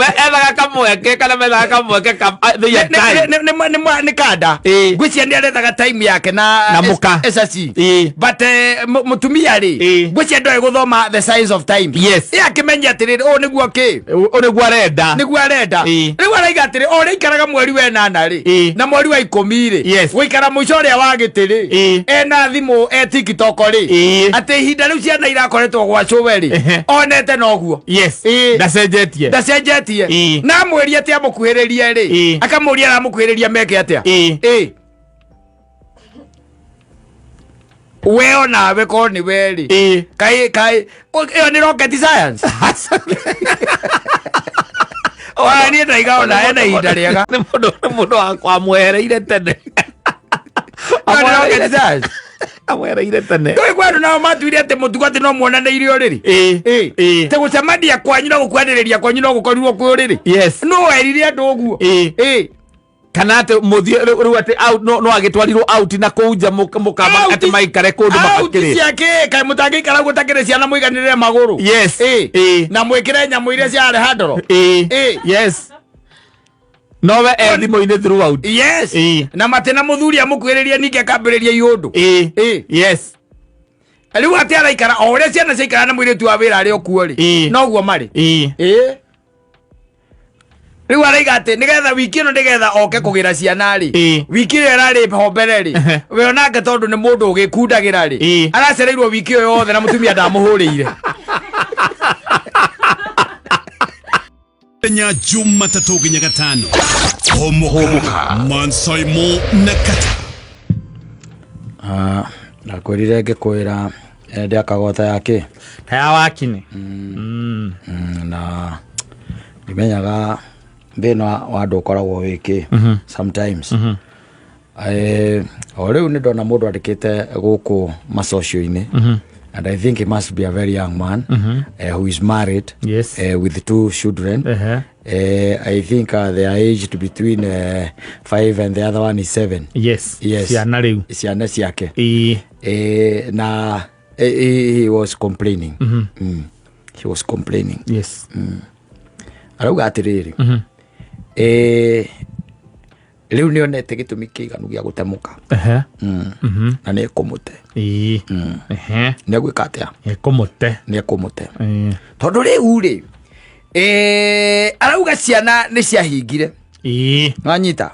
ethaga kamweke kana methaga kamweke nĩ kanda ngwĩcia nĩ arethaga time yake na muka SSC but mũtumia rĩ ngwĩcia ndoĩ gũthoma the science of time akĩmenya atĩrĩrĩ nĩguo arenda rĩu araiga atĩrĩ ũrĩa ikaraga mweri wa 8 rĩ na mweri wa 10 rĩ gũikara mũico ũrĩa wa gĩtĩ rĩ ena thimũ TikTok rĩ atĩ ihinda rĩu ciana irakoretwo gwa showe rĩ onete noguo ndacenjetie na mweri atĩ amũkuhĩrĩrie rĩ akamũria aramũkuhĩrĩria meke atĩa weo nawe ko ni weri kai ĩyo nĩ rocket science ni ndaiga ona ena ihinda rĩega nĩ mũndũ wakwa mwereire tene amwereire tene tũĩ kwandũ nao matuire atĩ mũtugo atĩ no muonanĩire ũrĩrĩ te gũcemania kwanyu na gũkwanĩrĩria kwanyu no gũkorirwo kwĩ ũrĩrĩ no werire andũ ũguo kana atĩ mũthie rĩu atĩ out no agĩtwarirwo out na kũnja mũkama atĩ maikare kũndũ makĩrĩ ciake kaĩ mũtangĩikara gũtakĩrĩ ciana mũiganĩrĩre magũrũ na mwĩkĩre nyamũ iria ciarĩ handoro nowe thimũ-inĩ throughout na matĩ na mũthuri amũkuhĩrĩria ningĩ akambĩrĩria iũndũ rĩu atĩ araikara o ũrĩa ciana ciaikara na mũirĩtu wa wĩra arĩ okuo rĩ noguo marĩ rĩu araiga atĩ nĩgetha wiki ĩno nĩgetha oke kũgĩra ciana rĩ wiki ĩyo ĩrarĩ ho mbere rĩ we onake tondũ nĩ mũndũ ũgĩkundagĩra rĩ aracereirwo wiki ĩyo yothe na mũtumia ndamũhũrĩire Nya Jumatatu nginya Gatano homoka Mansaimo Nakata nakwĩrire ngĩkwĩra ndĩakagota yake ta ya wakini na ndimenyaga thĩna wa andũ ũkoragwo wĩkĩ sometimes o rĩu nĩ ndona mũndũ andĩkĩte gũkũ masocio-inĩ and I think he must be a very young man who is married with 2 children. I think they are aged between 5 and the other one is 7. Ciana rĩu ciana ciake na he was complaining arauga atĩrĩrĩ rĩu nĩonete gĩtũmi kĩiganu gĩa gũtemuka na nĩ ekũmũte nĩ egwĩka atĩa nĩ ekũmũte tondũ rĩu rĩ arauga ciana nĩ ciahingire nwanyita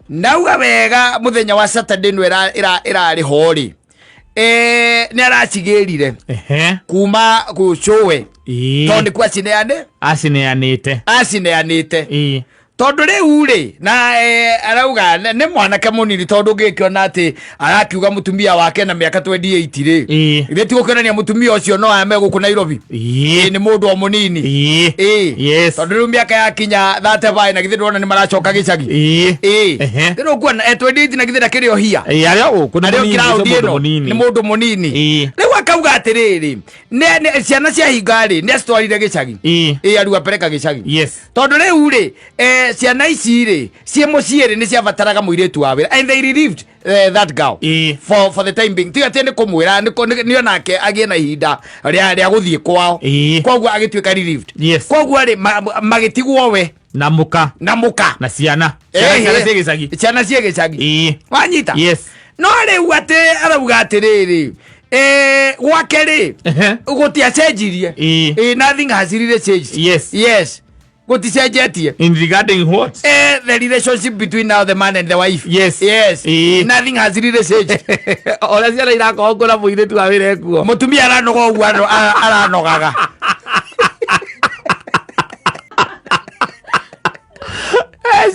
nauga wega mũthenya wa Saturday nĩ ĩrarĩ ho rĩ nĩ aracigĩrire kuma gũcowe tondũ kwa acineanĩte tondũ rĩu rĩ na arauga nĩ mwanake mũnini tondũ ngĩkĩona atĩ arakiuga mũtumia wake na mĩaka 28 rĩ ithe ti gũkĩonania mũtumia ũcio no ame gũkũ Nairobi nĩ mũndũ o mũnini tondũ rĩu mĩaka yakinya 35 na githĩ ndũrona nĩ maracoka gĩcagi rĩu kuona 28 na githĩ ndakĩrĩ o hia nĩ mũndũ mũnini rĩu akauga atĩrĩrĩ ciana ciahinga rĩ nĩ acitwarire gĩcagi arua apeleka gĩcagi tondũ rĩu rĩ ciana ici rĩ ciĩ mũciĩ rĩ nĩ ciabataraga mũirĩtu wa wĩra and they relieved that girl for the time being tiga nĩ kũmwĩra nĩ onake agĩe na ihinda rĩa gũthiĩ kwao koguo agĩtuĩka relieved koguo rĩ magĩtigwo we na muka na ciana ciĩ gĩcagi wanyita no rĩu atĩ arauga atĩrĩrĩ gwake rĩ gũtiacenjirie nothing has really changed gũticenjetie in regarding what the relationship between now the man and the wife nothing has really changed ona ciana irakorwo ngona mũirĩtu wa wĩra ekuo mũtumia aranoga ũguo aranogaga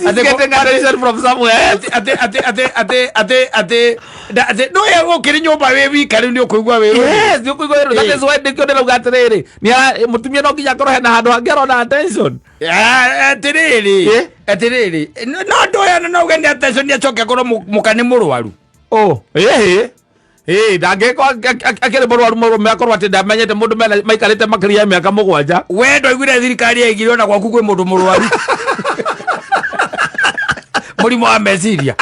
getting attention from somewhere no ũkĩrĩ nyũmba wĩ wika rĩu nĩ ũkũigua that is why ndĩkĩo ndĩrauga atĩrĩrĩ mũtumia no nginya akorwo hena handũ hangĩ arona attention atĩrĩrĩ no ndoyana no ũgeni attention nĩ acoke akorwo mũka nĩ mũrwaru ndangĩkorwo akĩrĩ mũrwaru mũrũme akorwo atĩ ndamenyete mũndũ maikarĩte makĩria ya mĩaka 7 we ndoigire thirikari yaigire ona gwaku kwĩ mũndũ mũrwaru mũrimũ wa meciria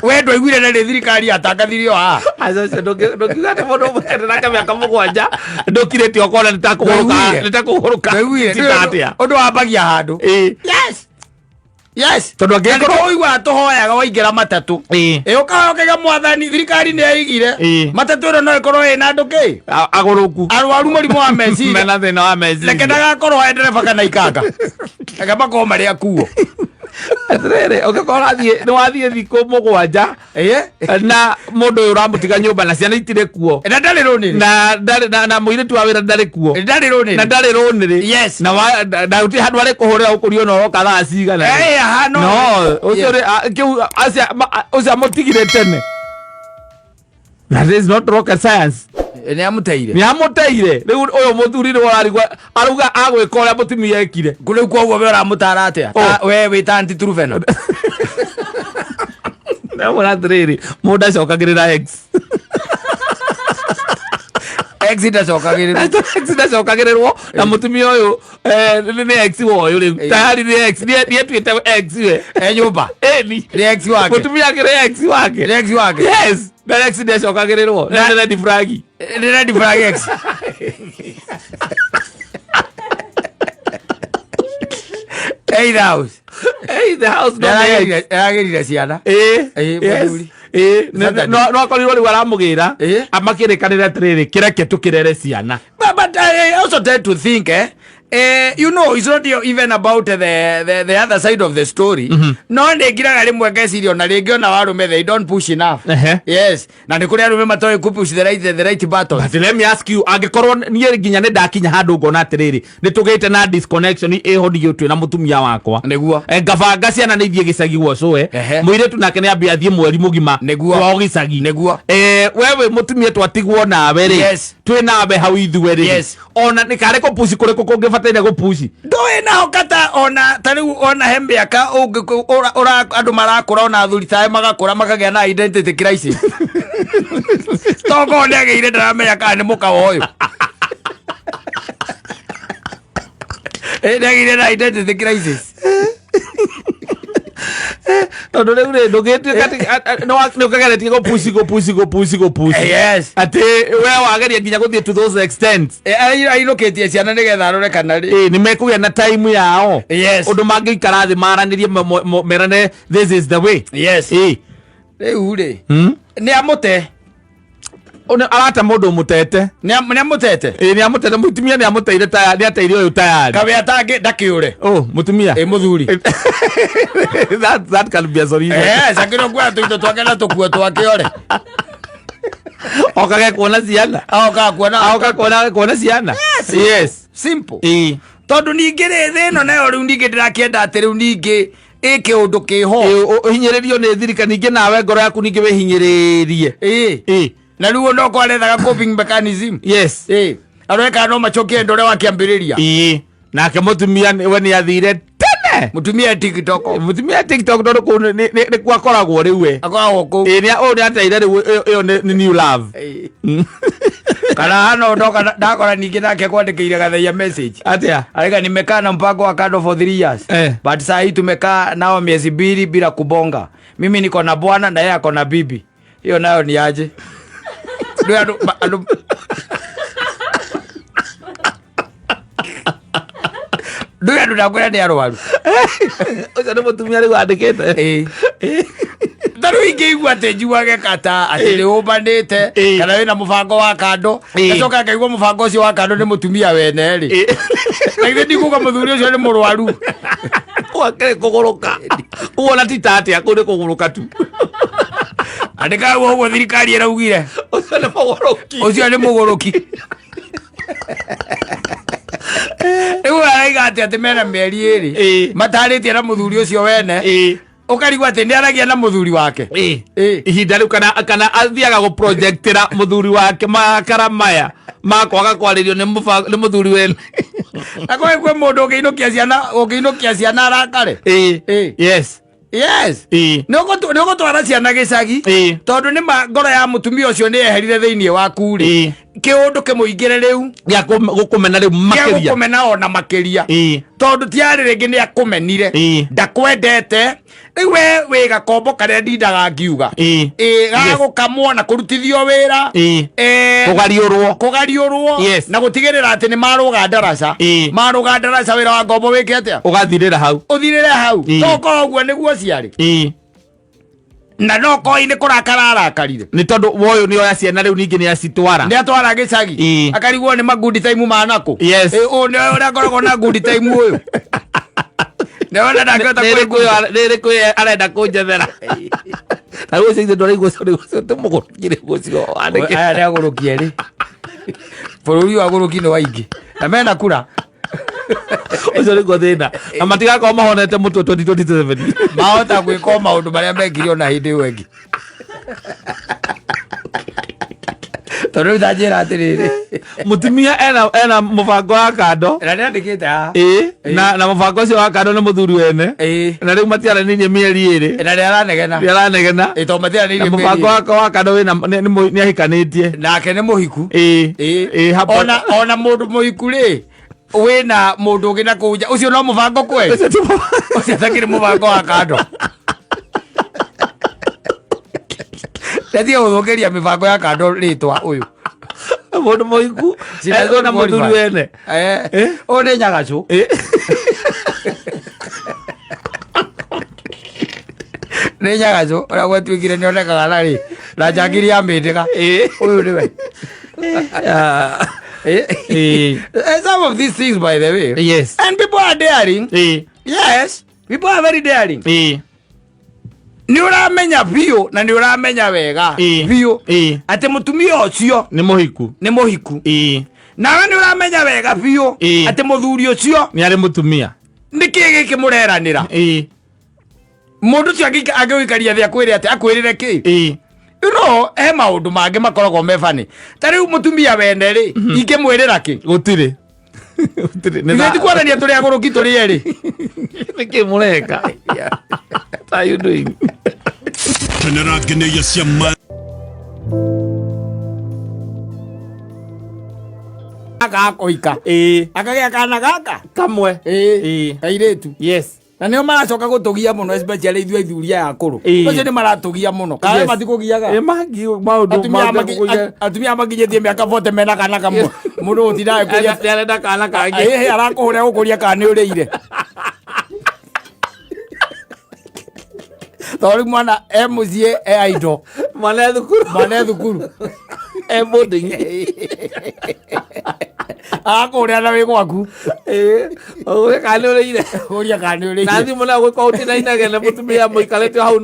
we ndoigire na thirikari atangathirio azo ndokigata mono mwena kamya kamugwanja ndokireti okona nitakuhuruka titatia ondo abagia handu yes tondu angekoro oigwa tohoyaga waingera matatu ukahokaga mwathani thirikari ni yaigire matatu ino no ikorwo ina nduki aguruku arwaru murimu wa meciria mena thina wa meciria reke ndagakorwo endereba kana ikanga reke makorwo mari akuo atrere ogakora ni wathie thiko mugwanja na mundu uyu ramutiga nyumba na ciana itire kuo na ndari runiri na muiritu wa wira ndari kuo ndari runiri na ndari runiri yes na uti handu ari kuhurira ukurio no roka thaa cigana no ucio kiu acia mutigire tene na this is not rocket science ni amuteire riu uyu muthuri ni wararigwa aruga agwika uria mutumia ekire kuri kwa we uramutara atia we wita anti truveno na murathiriri mundu acokagirira x ndacokagirirwo na mutumia uyu ni x woyu riu tayari ni x ni etwite x we nyumba ni x wake mutumia akire x wake yes na x ndacokagirirwo na red flag x Hey the house no agirire ciana no akorirwo riu aramugira amakirikanire atiriri kireke tukirere ciana but I also tend to think you know it's not even about the other side of the story no ndingiraga rimwe ngeciria na ringi ona warume they don't push enough yes na ni kuri arume matoe kupush the right button but let me ask you angikorwo nie nginya ne ndakinya handu ngona atiriri ni tugite na disconnection ehonio twi na mutumia wakwa niguo ngabanga ciana ni ithie gicagi gwocowe muiretu nake ni ambia thie mweri mugima wa gicagi niguo wewe mutumia twatigwo nawe ri twi nawe hau ithue ri ona ni kare ko push kure ko ngibataire go push ndoe na okata ona tariu ona hembe aka ora andu marakura ona thuri tae magakura makagia na identity crisis togo ndegeire ndaramenya kana ni muka woyo ndegeire na identity crisis tondu riu ri ndugitue no ukageretie go push yes ati we wageria nginya guthie to those extent ainukitie ciana nigetha arore kana ri ni mekugia na time yao undu mangiikara thi maranirie merane this is the way yes riu ri ni amute ona arata mundu mutete ni amutete ni amutete mutumia ni amuteire tayari ni ateire uyu tayari kawe atange ndakiure mutumia muthuri that can be a solution sakiro kwa tuito twakena tukua twakiore okage kuona ciana kuona ciana yes simple tondu ningire thino nayo riu ningi ndirakienda ati riu ningi ike undu kiho hinyiririo ni thirika ningi nawe ngoro yaku ningi we hinyiririe na riu no kwarethaga coping mechanism yes areka no machokie ndore wakiambiriria nake mutumia we ni athire tene mutumia TikTok tondu ku ni kwakoragwo riu we akoragwo ku ni ateire riu iyo ni new love kana hano ndoka ndakora ningi nake kwandikire gatheia message atia areka nimekaa na mpango wa kando for 3 years but saa hii tumekaa nao miezi 2 bila kubonga mimi niko na bwana na yeye ako na bibi hiyo nayo ni aje nduya ndakwira ni arwaru ucio ni mutumia riu andikite taru ingiigua ati njuage kata ati ni umbanite kana wina mubango wa kando ngacoka ngaigua mubango ucio wa kando ni mutumia wene ri na ithe ndikuga muthuri ucio ni murwaru gwake kuguruka uona ti tati akuri kuguruka tu andika uguo thirikari iraugire ucio ni muguruki riu araiga ati mena mieri iri mataritie na muthuri ucio wene ukarigwa ati ni aragia na muthuri wake ihinda riu kana athiaga gu projectira muthuri wake makara maya makwaga kwaririo ni muthuri wene akwe kwe mundu ukiinukia ciana arakare yes niguo twara ciana gicagi tondu ni ngoro ya mutumia ucio ni eherire thiini waku ri kiundu kimuingire riu ya gukumena riu makeria ya gukumena ona makeria tondu tiari ringi ni akumenire ndakwendete riu we gakombo karia ndindaga ngiuga gagukamwo na kurutithio wira kugariurwo na gutigirira ati ni maruga ndaraca wira wa ngombo wiki atia ugathirira hau toko guo niguo ciari na no koi ni kurakara arakarire ni tondu woyo ni oya ciana riu ningi ni acitwara gicagi akarigwo ni magundi time manako o ni ora ngoragwo na gundi time uyu ne ona ndakota kuyo arenda kunjethera na ucio ithe ndore igwo cio tumugurukire gucio andike aya ni agurukie ri bururi wa guruki ni waingi na mena kura ucio ni gothina na matigakorwo mahonete mutwe 2027 mahota gwika maundu maria mekire ona hindi ĩyo ĩngĩ tondu ndanjira atiriri mutumia ena mubango wa kando na niandikite na mubango ucio wa kando ni muthuri wene na riu matiaranirie mieri iri na niaranegena to matiaranirie mubango wa kando wina ni ahikanitie nake ni muhiku ona mundu muhiku ri wina mundu ungi na kuja ucio no mubango kwe ucio takiri mubango wa kando Tati uthukiria mibango ya kando ritwa uyu mundu muhiku na muthuri wene o ni nyagacu ni nyagacu ora gwatuikire ni onekaga nari na njangiri ya mindiga uyu niwe some of these things by the way and people are daring yes people are very daring ni uramenya biu na ni uramenya wega biu ati mutumia ucio ni muhiku nawe ni uramenya wega biu ati muthuri ucio ni ari mutumia niki giki mureranira mundu cio agĩwikaria thĩ akwĩre ati akwĩrire ki he maundu mangi makoragwo mebani ta riu mutumia wene ri ingĩmwĩrĩra ki gutire nĩ kuonania tũrĩ agũrũki tũrĩ erĩ niki mureka what are you doing Tenerageneya cia agakoika akagĩa kana gaka kamwe kairĩtu na nĩo maracoka gũtũgia mũno especially ithuĩ ithuria ya kũrũ ũcio nĩ maratũgia mũno kaĩ matikũgiaga atumia makinyĩtie mĩaka 40 mena kana kamwe mũndũ gũtindaga kũria arenda kana kangĩ arakũhũrĩra gũkũria kana nĩ ũrĩire tori mwana mũciĩ aido mwana thukuru boarding akũrĩa na wĩ gwaku ũrĩa kana ũrĩire ũrĩa kana ũrĩire na thimũ na gwĩka ũtinainage na mũtumia mũikarĩte hau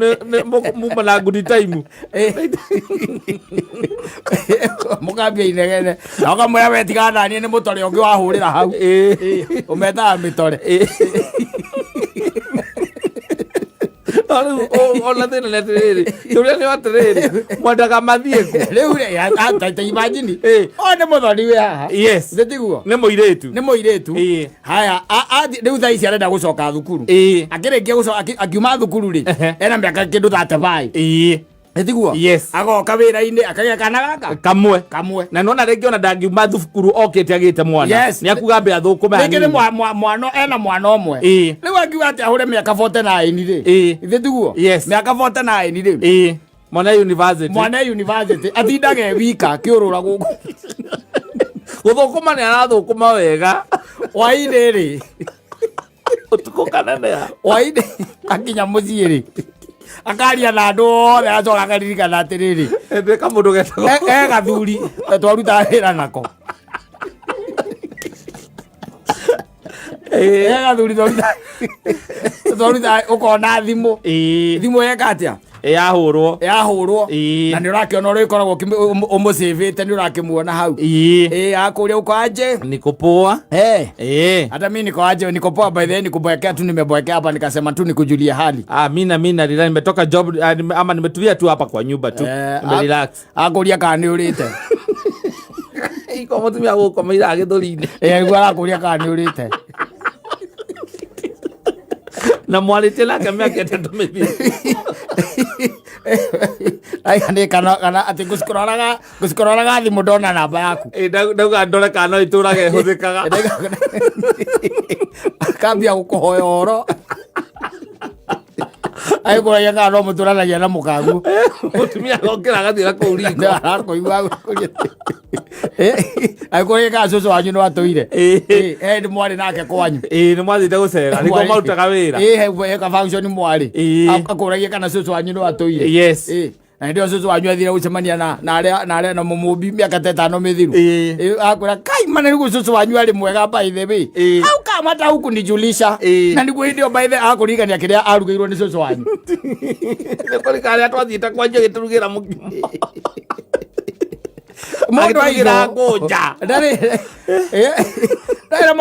muma na good time mũkambia inegene na ũkamwĩra wetigana naniĩ nĩ mũtore ũngĩ wahũrĩra hau ũmetaga mĩtore ona thina nä atä rä rä å rä a nä atä rä rä mwendaga mathiä ku rä u ta imagine o nä må thoni wä haha nä tiguo nä må irä tu haya rä u thaa ici arenda gå coka thukuru akä rä kia akiuma thukuru rä ena mä aka kä ndå 35 Etiguo agoka wira-ini akagĩa kana gaka kamwe na nona rĩngĩ ona ndangiuma thukuru okĩte agĩte mwana nĩ akuga mbe athũkũme hanini rĩngĩ mwana ena mwana ũmwe rĩu akiuga atĩ ahũre mĩaka 49 rĩ ithetiguo mĩaka 49 rĩ mwana university atindage wika kĩũrũra gũkũ gũthũkũma nĩ arathũkũma wega hwainĩ rĩ ũtukũ kanene hwainĩ akinya mũciĩ rĩ akaria na andũ othe acoka akaririkana atĩrĩrĩ ndĩka mũndũ getagwo gathuri twaruta wĩra nako gathuri twaruta ũkona thimũ yeka atĩa yahũrwo na nĩ ũrakĩona ũrĩa ũkoragwo ũmũcĩvĩte nĩ ũrakĩmuona hau akũria uko aje niko poa hata mimi niko poa by the way nikubwekea tu nimebwekea hapa nikasema tu nikujulia hali mimi na nimetoka job ama nimetulia tu hapa kwa nyumba tu relax akũria kana nĩ ũrĩte iko mũtumia gũkũ maira gĩthũri-inĩ nĩguo arakũria kana nĩ ũrĩte na mwarĩtie nake mĩaka 3 mĩthiru Ai ane kana ati guskororaga thimu ndona namba yaku. Ndauga ndore kana iturage huthikaga. Kambia gukuhoya horo. Ai kwa yanga no muturanagia na mukagu. Mutumia gokira gathira kuringo. Arakoigwa kuria. Ai kwa yanga cucu wanyu no atuire. Ndi mwari nake kwanyu. Ni mwathite gucera niko marutaga wira. Ka function mwari. Akuragia kana cucu wanyu no atuire. Yes. Na ndio cucu wanyu athire gucemania na aria na mumumbi miaka 5 mithiru. Akura kai mana ni cucu wanyu ari mwega by the way. Au kama ta huku nijulisha. Na niguo ndio by the akurigania kiria arugeirwo ni cucu wanyu. Ni kari atwathite kwanje giturugira mukimo. Mundu aira ngoja. Ndari. Ndari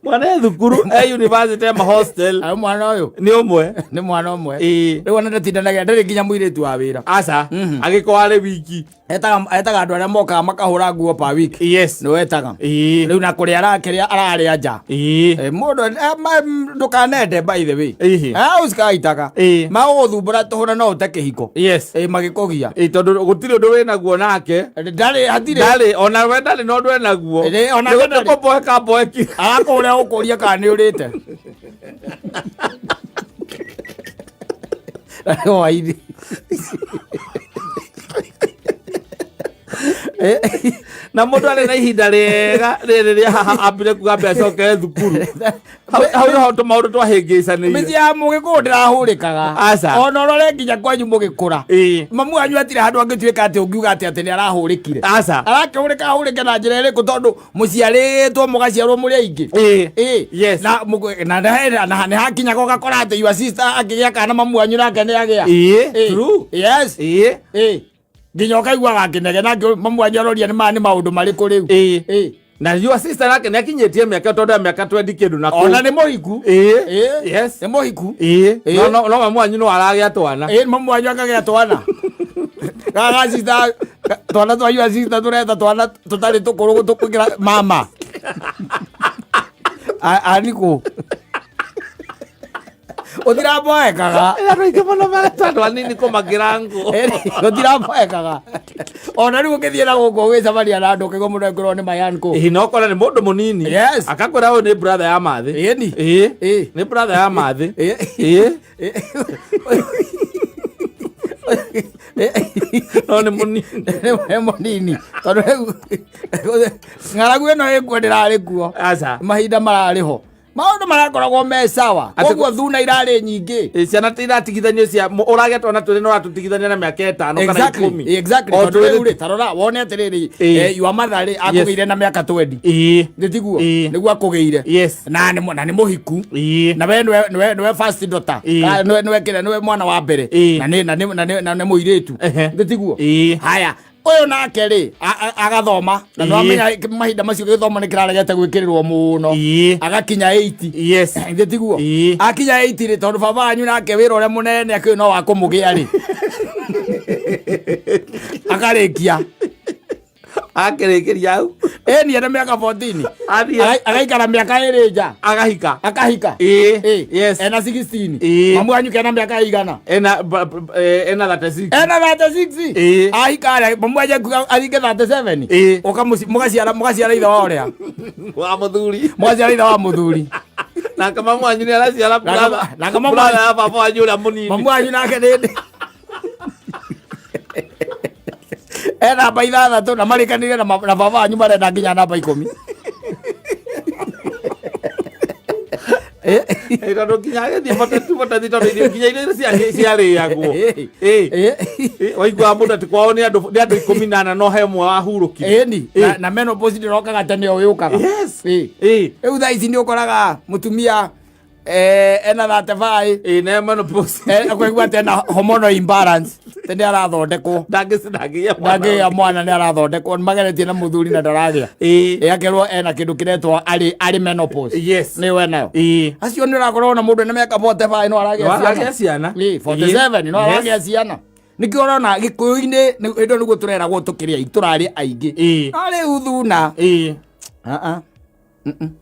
mwana thukuru university ma hostel mwana uyu ni umwe ni mwana umwe riu ona ndatindanagia ndari nginya muiritu wa wira aca agiko ari wiki etaga andu aria mokaga makahura nguo pa wiki yes no etaga riu na kuria arakiria araria nja mundu ndukanende by the way usikaitaga maguthumbura tuhuna no ute kihiko yes magikugia tondu gutiri undu wina guo nake ndari ona we ndari no ndwe naguo ona komboeka mboeki akuria ukuria kana ni urite waidi na mundu ari na ihinda rega riria ambire kuga mbeca oke thukuru hau no to maundu twahingicani mithia mugikuru ndirahurikaga ona orore nginya kwanyu mugikura mamu anyu atire handu angituika ati ungiuga ati ni arahurikire arakihurika ahurike na njira iriku tondu muciaritwo mugaciarwo muri aingi yes na ni hakinyaga ugakora ati your sister akigia kana mamu anyu nake ni agia true yes nginya ukaigua gakinege nake mamu anyu aroria ni maundu mariku riu na your sister nake ni akinyetie miaka tondu miaka 20 kindu na ona ni muhiku yes ni muhiku no mamu anyu no aragia twana mamu anyu akagia twana gaga sister twana twa your sister tureta twana tutari tukuru tukugira mama aniko Utiraboekaga ero ikemana magatandwa nini komagirango utiraboekaga ona riu ukithie na guko gicamaria na andu kigo mundu ngoro ni mayanko no kora ni mundu munini yes akakwira uyu ni brother ya mathi ni brother ya mathi no ni munini tondu ng'aragu ino ikwendera ari kuo mahinda marariho maundu marakoragwo me sawa koguo thuna irari nyingi ciana tiratigithanio cia uragetwo na turi no ratutigithania na miaka 5 kana 10 exactly tondu tarora wone atiriri yua mathari akugeire na miaka 20 nditiguo niguo akugeire na ni muhiku na we nwe first daughter nwe mwana wa mbere na ni muiritu nditiguo haya uyu nake ri agathoma na no amenya mahinda macio githoma ni kiraregete gwikirirwo muno agakinya 80 yes nditiguo akinya 80 ri tondu baba anyu nake wira uria munene akiu no wakumugia ri akarikia akirikiria au ni ana miaka 14 agaikara miaka 2 nja akahika yes ena 16 mamu anyu kena miaka igana ena 36 ahikara mamu anyu aringe 37 mugaciara itha wa uria wa muthuri mugaciara itha wa muthuri na kama mamu anyu ni araciara na kama mamu ya baba anyu uria munini mamu anyu nake ndi namba 6 na marikanire na baba anyu marenda nginya namba 10 ndo kinya thie batathi tondu irio kinya irio ciarĩagwo waigua mundu ati kwao ni andu 14 no he mwe wahurũkire na menopause ndirokaga tene o yukaga riu thaa ici ni ukoraga mutumia ena 35 na menopause akwaigua tena hormonal imbalance tene arathondekwo ndangĩya mwana ni arathondekwo mageretie na muthuri na ndaragia akerwo ena kindu kiretwo ari menopause ni we nayo acio ni urakorwo na mundu na miaka 45 no aragia ciana 47 no aragia ciana nikio urona gikuyu-ini indo niguo tureragwo tukiria turari aingi no riu thuna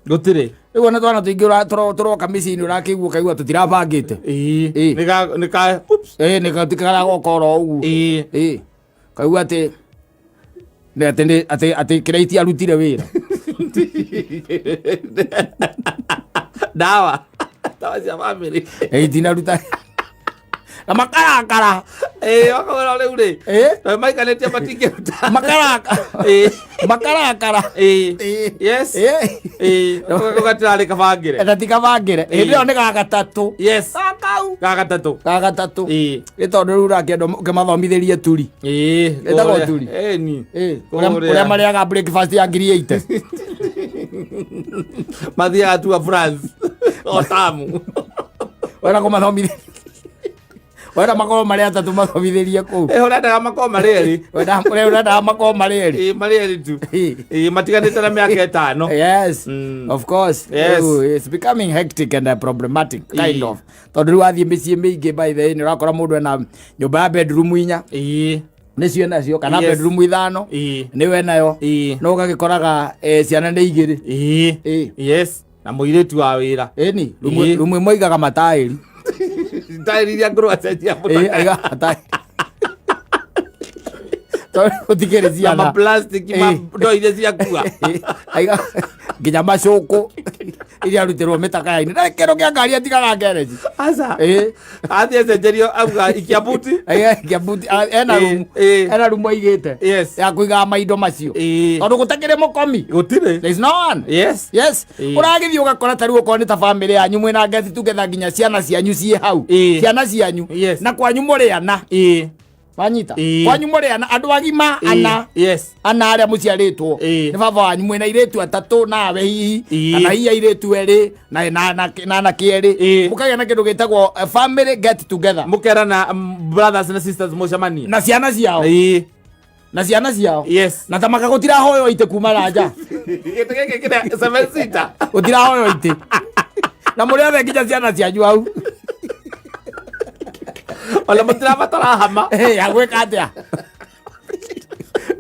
gutire wona twana tuingira turoka micini urakigua kaigua tutirabangite nika oops nika tikara gokoro ugu kaigua ati kireiti arutire wira dawa cia family itinaruta na makarakara wakagora rĩu rĩ maikanĩtie matingĩruta makarakara yes ũgatirarĩ kabangĩre na ti kabangĩre hĩndĩ ĩyo nĩ gagatatũ yes gagatatũ nĩ tondũ rĩu ũrakĩenda ũkĩmathomithĩrie turi ĩtagwo turi ũrĩa marĩaga breakfast ya 8 mathiaga tua France o tamu wena kũmathomithĩria wena makorwo marĩ atatũ mathomithĩrie kũu ũrendaga makorwo marĩ erĩ ũrendaga makorwo marĩ erĩ marĩ erĩ tu matiganĩte na mĩaka 5 yes of course it's becoming hectic and problematic kind of tondũ rĩu wathiĩ mĩciĩ mĩingĩ by the way nĩ ũrakora mũndũ ena nyũmba ya bedroom 4 nĩcio nacio kana bedroom 5 nĩwe nayo no ũgagĩkoraga ciana nĩ 2 yes na mũirĩtu wa wĩra ĩni rumwe moigaga mataĩri taĩri iria ngũrũ acenjia aiga mataĩri utikere ciana plastic ndo iria ciakua aiga nginya macũkũ iria arutirwo mĩtaka-inĩ na kĩro kĩa ngari atigaga ngereji aca athiĩ acenjerio auga ikiabuti ikiabuti ena rumu aigĩte ya kũigaga maindo macio tondũ gũtakĩrĩ mũkomi gũtirĩ there is no one yes ũragĩthiĩ ũgakora tarĩ ũkorwo nĩ ta bamĩrĩ yanyu mwĩna get together nginya ciana cianyu ciĩ hau ciana cianyu na kwanyu mũrĩ ana wanyita kwanyu mũrĩ ana andũ agima ana ana arĩa mũciarĩtwo nĩ baba wanyu mwĩna airĩtu atatũ nawe hihi kana hihi airĩtu erĩ na anake erĩ mũkagĩa na kĩndũ gĩtagwo family get together mũkera na brothers na sisters mũcemanie na ciana ciao na ciana ciao na tamaka gũtirahoywo itĩ kuma na nja gĩtĩ gĩkĩ kĩrĩa 7 seater gũtirahoywo itĩ na mũrĩ othe nginya ciana cianyu hau wala matirabatara hama yagwĩka atĩa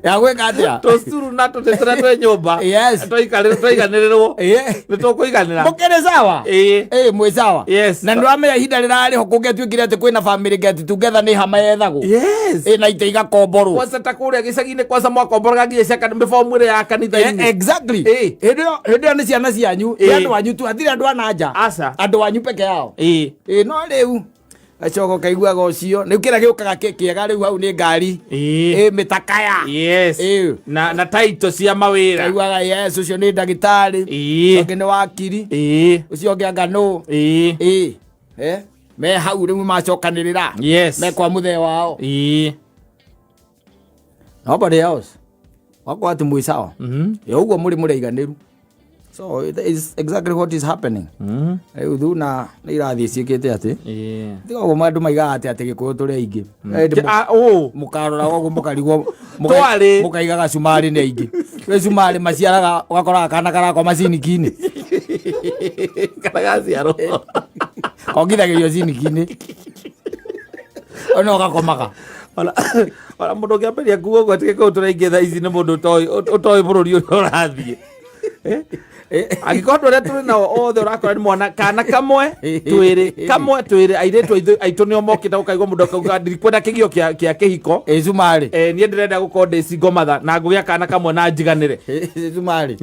yagwĩka atĩa tũcuru na tũtetera twĩ nyũmba twaiganĩrĩrwo nĩ tũkũiganĩra mũkĩrĩ sawa mwĩ sawa na nĩwamenya ihinda rĩrarĩho kũngĩatuĩkire atĩ kwĩna family get together nĩ hama yethagwo na itĩ igakomborwo kwanza ta kũrĩa gĩcagi-inĩ kwanza mwakombораga nginya cia mĩbomu ĩrĩa ya kanitha-inĩ exactly hĩndĩ ĩyo nĩ ciana cianyu nĩ andũ wanyu tu hatirĩ andũ a na nja andũ wanyu peke yao no rĩu acoko kaiguaga ũcio nĩ kĩrĩa gĩũkaga kĩega rĩu hau nĩ ngari mĩtakaya na taito cia mawĩra kaiguaga ũcio nĩ ndagĩtarĩ ũngĩ nĩ wakiri ũcio ũngĩ anga nũ me hau rĩu macokanĩrĩra me kwa mũthee wao nobody else wako atĩ mwĩ sawa ũguo mũrĩ mũraiganĩru. So it is exactly what is happening. Rĩu na nĩ irathiĩ ciĩkĩte atĩ ndigoguo andũ maigaga atĩ gĩkũyũ tũrĩ aingĩ mũkarora ũguo mũkarigwo mũkaigaga cumarĩ nĩ aingĩ wĩ cumarĩ maciaraga ũgakoraga kana karakoma ciniki-inĩ kana gaciarwo kongithagĩrio ciniki-inĩ ona ũgakomaga ona mũndũ ũngĩambĩrĩria kuga ũguo atĩ gĩkũyũ tũrĩ aingĩ thaa ici nĩ mũndũ ũtoĩ bũrũri ũrĩa ũrathiĩ angĩkorwo ũrĩa tũrĩ nao othe ũrakora nĩ mwana kana kamwe twĩrĩ airĩtu aitũ nĩo mokĩte gũkaigua mũndũ akauga ndirikwenda kĩgio kĩa kĩhiko cumarĩ niĩ ndĩrenda gũkorwo ndĩ single mother na ngũgĩa kana kamwe na njiganĩre cumarĩ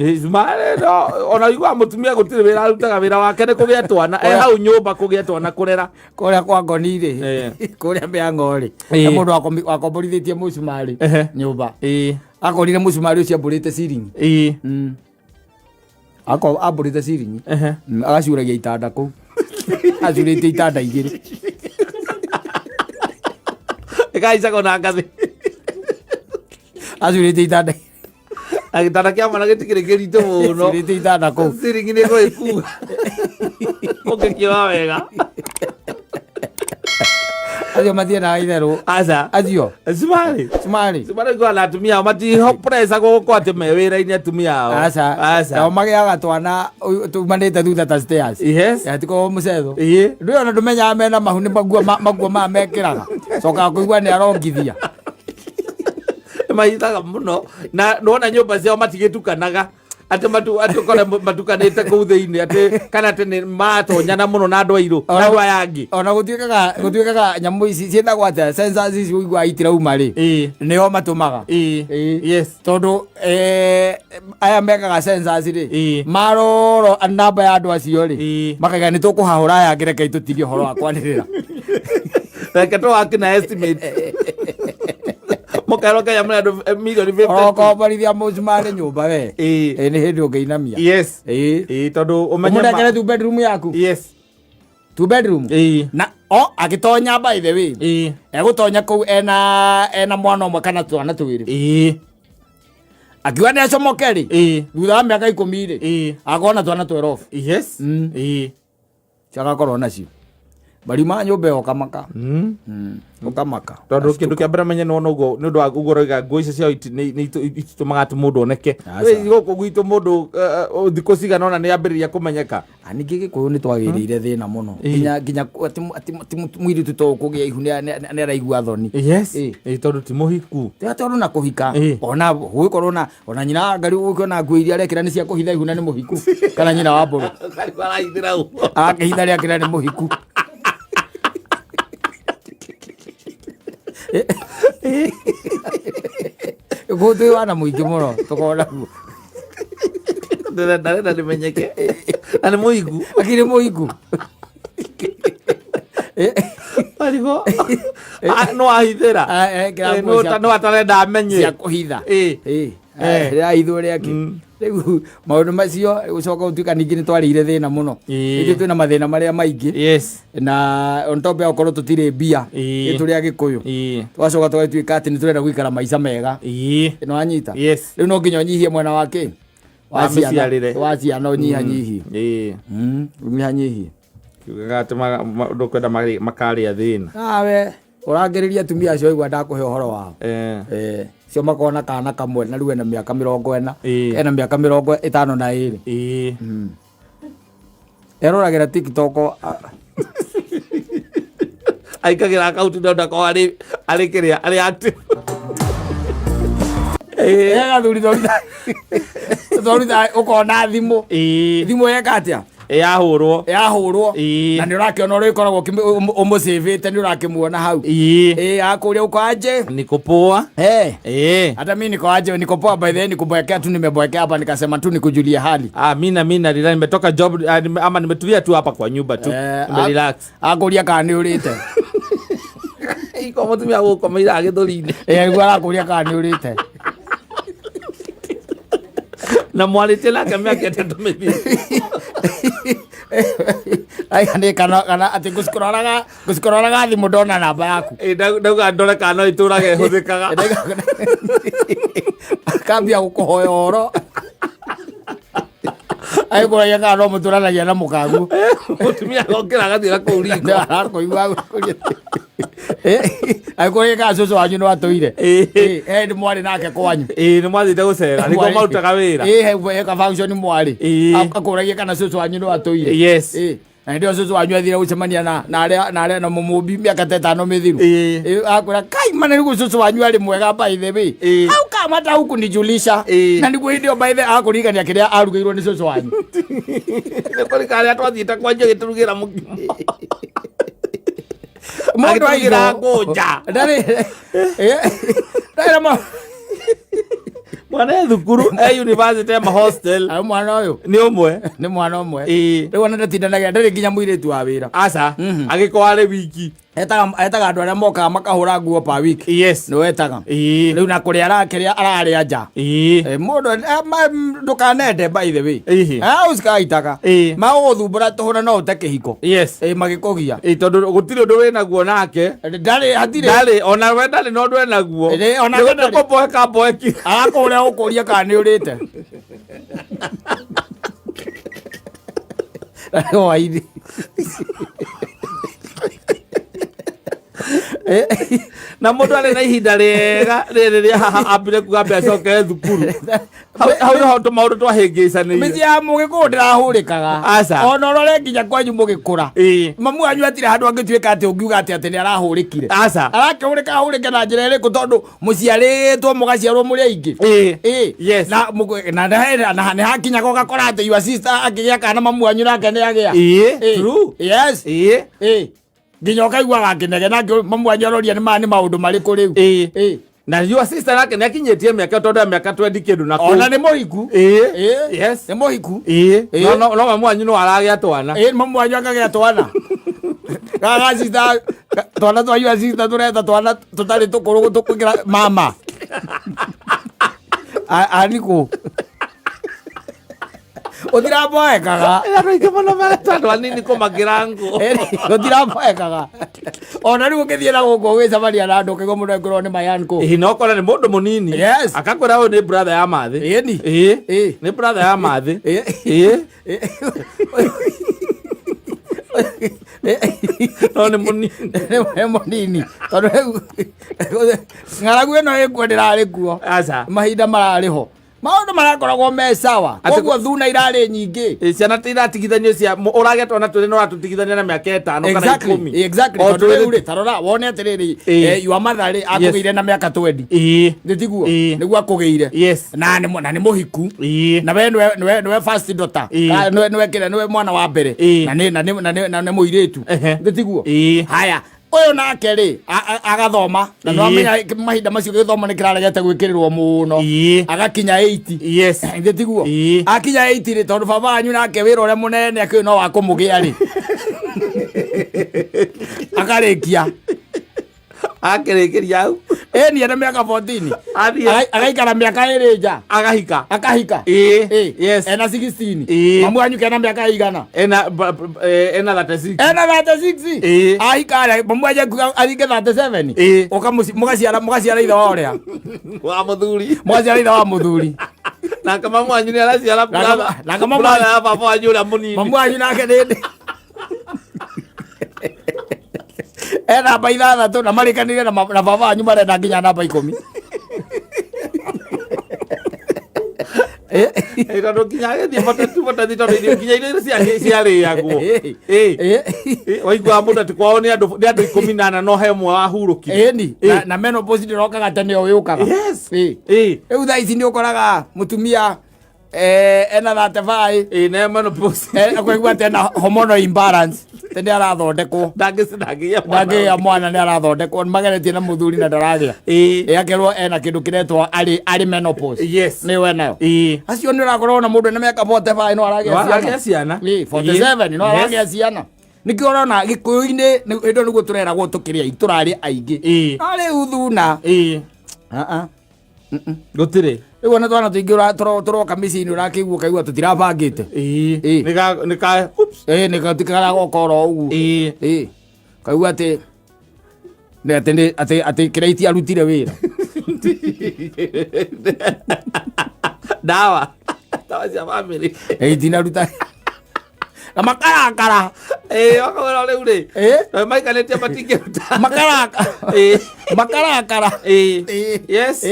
ona iguaga mũtumia gũtirĩ wĩra arutaga wĩra wake nĩ kũgĩa twana hau nyũmba kũgĩa twana kũrera kũrĩa kwa ngoni-rĩ kũrĩa mĩang'o-rĩ na mũndũ wakomborithĩtie mũcumarĩ nyũmba akorire mũcumarĩ ũcio ambũrĩte ciringi ambũrĩte ciringi agacuragia itanda kũu acurĩtie itanda igĩrĩ ĩkaicaga na ngathĩ acurĩtie itanda gĩtanda kĩa mwana gĩtikĩrĩ kĩritũ mũno acurĩtie itanda kũu ciringi nĩ gwĩkua ũngĩkĩoa wega acio mathiĩ na itherũ acio cumarĩ kwa na atumia ao matiho pressure gũkũ atĩ me wĩra-inĩ atumia ao nao magĩaga twana tumanĩte thutha ta stairs atikorwo mũcetho ndũĩ ona ndũmenyaga mena mahu nĩ maguo maya mekĩraga cokaga kũigua nĩ arongithia mahithaga mũno na nona nyũmba ciao matigĩtukanaga ate kora matukanite kuu thiini ate kana ate ni matonyana muno na andu airu na andu ayangi ona gutuikaga nyamu ici cietagwo atia sensors ici uigua itirauma ri nio matumaga yes tondu aya mekaga sensors ri maroro namba ya andu acio ri makaiga ni tukuhahura aya ngireke itutirie horo wa kwanirira reke to akina estimate mokaro kaya mna do milioni 50 ko barithia muzumare nyumba we ni hindi ungeinamia yes tondu umenya umenya tu bedroom yaku yes tu bedroom na agitonya by the way egutonya ku ena mwana umwe kana twana tuwiri akiwa ni acomokeri thutha wa miaka 10 ri akona twana 12 yes chaka korona cio bari ma nyumba ukamaka ukamaka tondu kindu kia mbere menye no nugo ni undu wa ugoroiga ngui icio ciao itumaga ati mundu oneke guku gwitu mundu thiku cigana ona ni ambiriria kumenyeka aningi gikuyu ni twagirire thina muno nginya ati mwiri tutokugia ihu ni araigua thoni yes tondu ti muhiku tondu na kuhika ona gwikorwo na ona nyina ngari ukiona ngui iria arekira ni cia kuhitha ihu na ni muhiku kana nyina wa mburu arahithira uguo akihitha ria kira ni muhiku gutu wana muingi muno tukona guo ndarenda nimenyeke ani muigu akiri muigu arigo no ahithira no atarenda amenye cia kuhitha ria ithu riake riu maundu macio gucoka utuika ningi ni twarire thina muno ithu twina mathina maria maingi yes na on top ya ukorwo tutire mbia itu ria gikuyu twacoka twatuika ati ni turenda guikara maica mega no anyita riu no nginya nyihie mwena wake waciana unyihanyihi unyihanyihi kiugaga ati ndukwenda makaria thina nawe urangiriria atumia acio igua ndakuhe uhoro wao cio makona kana kamwe na riu ena miaka 40 ena miaka 52 eroragira TikTok aikagira account ndonda ko ari kiria ari active gathuri thorita ukona thimu yeka atia yahurwo na ni urakiona uri koragwo umusavite ni urakimuona hau akuria uko aje nikopoa hata mimi niko aje nikopoa by the way nikubwekea tu nimebwekea hapa nikasema tu nikujulia hali mina rila nimetoka job ama nimetulia tu hapa kwa nyumba tu relax akuria kana ni urite iko mutumia guko maira agithuri-ini alikuwa arakuria kana ni urite na mwarite nake miaka 3 mithia ai kana ati gusikororaga thimu ndona namba yaku ndauga ndore kana iturage huthikaga kambia gukuhoya oro ai bora yanga no muturanagia na mukagu mutumia gokira gathira kuuriko arakuigua ai kore ka coco wanyu no atoire ni mwari nake kwanyu ni mwathite gucera niko marutaga wira ka function mwari akuragia kana coco wanyu no atoire yes na ndio coco wanyu athira gucemania na aria na mumumbi miaka 5 mithiru akura kai mana ni coco wanyu ari mwega by the way au kama ta huku nijulisha na niguo ndio by the akurigania kiria arugairwo ni coco wanyu kuri kare atwathite kwanje giturugira mukimo mundu aigira ngoja ndari ma mwana thukuru university ama hostel mwana uyu ni mwana umwe riu ona ndatindanagia ndari nginya muiritu wa wira aca agikware wiki etaga andu aria mokaga makahura nguo pa wiki yes no etaga riu na kuria arakiria araria nja mundu ndukanende by the way usikaitaga maguguthumbura tuhuna no ute kihiko yes magikugia tondu gutiri undu wina guo nake ndari ona we ndari no ndwe naguo ona koboeka boeki akuria ukuria kana ni urite waidi na mundu ale na ihinda rega riri ambire kuga coke thukuru hau no to maundu twahingicaniire mici ya mugikuru ndirahurikaga ona rore nginya kwanyu mugikura mamu anyu atire handu angituika ati ungiuga ati ni arahurikire arakihurika ahurike na njira iriku tondu muciaritwo mugaciarwo muri aingi yes na ni hakinya gukora ati your sister akigia kana mamu anyu nake ni agia true yes nginya ukaigua gakinege nake mamu anyu aroria ni maundu mariku riu na your sister nake ni akinyetie miaka tondu miaka 20 kindu na ona ni muhiku yes ni muhiku no mamu anyu no aragia twana mamu anyu akagia twana gaga sister twana twa your sister tureta twana tutari tukuru tukugira mama aniko Otiraboekaga ero ikemana magatandwa nini komagirango otiraboekaga ona riu ukithie na guko gicamaria na andu kigo muno ngoro ni mayanko no kora ni mundu munini akakwira uyu ni brother ya mathi ni brother ya mathi no ni munini tondu ng'aragu ino ikwendera ari kuo mahinda marariho maundu marakoragwo me sawa koguo thuna irari nyingi ciana tiratigithanio cia uragetwo na turi no ratutigithania na miaka 5 kana 10 exactly tondu uri tarora wone atiriri your mother ri akugeire na miaka 20 nditiguo niguo akugeire na ni muhiku na we nwe first daughter nwe kire nwe mwana wa mbere na ni muiretu nditiguo haya uyu nake ri agathoma na no amenya mahinda macio githoma ni kiraregete gwikirirwo muno agakinya 80 nditiguo akinya 80 ri tondu baba anyu nake wira ure munene akiu no wakumugia ri akarikia akirikiria au ni ana miaka 14 agaikara miaka iri nja akahika yes ena 16 mamu anyu kena miaka igana ena 36 ahika mamu aje aringe 37 mugaciara itha wa uria wa muthuri mugaciara itha wa muthuri na kama mamu anyu ni araciara na kama mamu ya baba anyu ura munini mamu anyu nake ndi namba 6 na marikanire na baba anyu marenda nginya namba 10 ndo kinya thie bata tondu irio kinya irio ciarĩagwo waigua mundu ati kwao ni andu 14 no he mwe wahurũkire na menopause ndirokaga tene o yukaga riu thaa ici ni ukoraga mutumia ena 35 na menopause akwaigua tena hormonal imbalance tene arathondekwo ndangĩya mwana nĩ arathondekwo mageretie na mũthuri na ndaragia akerwo ena kĩndũ kĩretwo arĩ menopause nĩ we nayo acio nĩ ũrakorwo na mũndũ na mĩaka 45 no aragia ciana 47 no aragia ciana nĩkĩo ũrona gĩkũyũ-inĩ ĩndo nĩguo tũreragwo tũkĩrĩ tũrarĩ aingĩ no rĩu thuna gũtirĩ rĩu ona twana tũingĩ tũroka mĩciĩ-inĩ ũrakĩigua ũkaigua tũtirabangĩte nĩgatikaragoka ũguo kaigua atĩ kĩraiti arutire wĩra ndawa cia bamĩrĩ itinaruta na makarakara wakawĩra rĩu rĩ maikanĩtie matingĩruta makarakara yes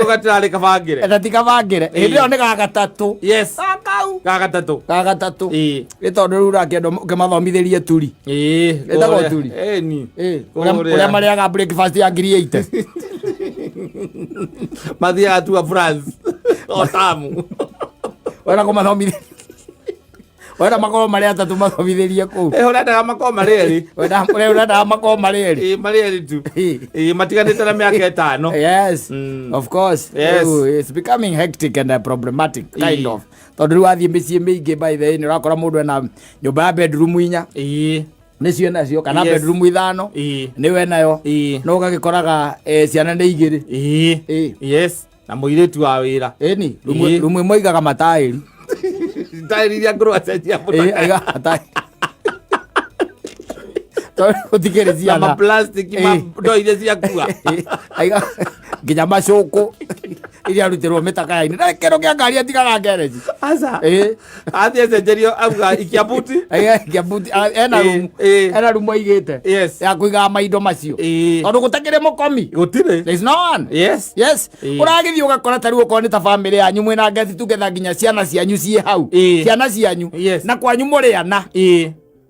ũgatirarĩ kabangĩre na ti kabangĩre hĩndĩ ĩyo nĩ gagatatũ gagatatũ nĩ tondũ rĩu ũrakĩenda ũkĩmathomithĩrie turi ĩtagwo turi ũrĩa marĩaga breakfast ya 8 mathiaga tua France o tamu wena kũmathomithĩria wena makorwo marĩ atatũ mathomithĩrie kũu ũrendaga makorwo marĩ erĩ ũrendaga makorwo marĩ erĩ marĩ erĩ tu matiganĩte na mĩaka 5 yes of course it's becoming hectic and problematic kind of tondũ rĩu wathiĩ mĩciĩ mĩingĩ by the way nĩ ũrakora mũndũ ena nyũmba ya bedroom 4 nĩcio nacio kana bedroom 5 nĩ we nayo no ũgagĩkoraga ciana nĩ 2 yes na mũirĩtu wa wĩra rumwe moigaga mataĩri taĩri iria ngũrũ acenjia mũno utikere ciana plastic ndo iria ciakua nginya macũkũ iria rutirwo mitakaini na kero kia ngari atigaga garage asa athie cenjerio auga ikiabuti ena rumu aigite ya kuiga maindo macio tondu gutakire mukomi gutire there is no one yes uragithii ugakora tari uko ni ta family yanyu mwina ngeti tugetha nginya ciana cianyu cie hau ciana cianyu na kwanyu muri ana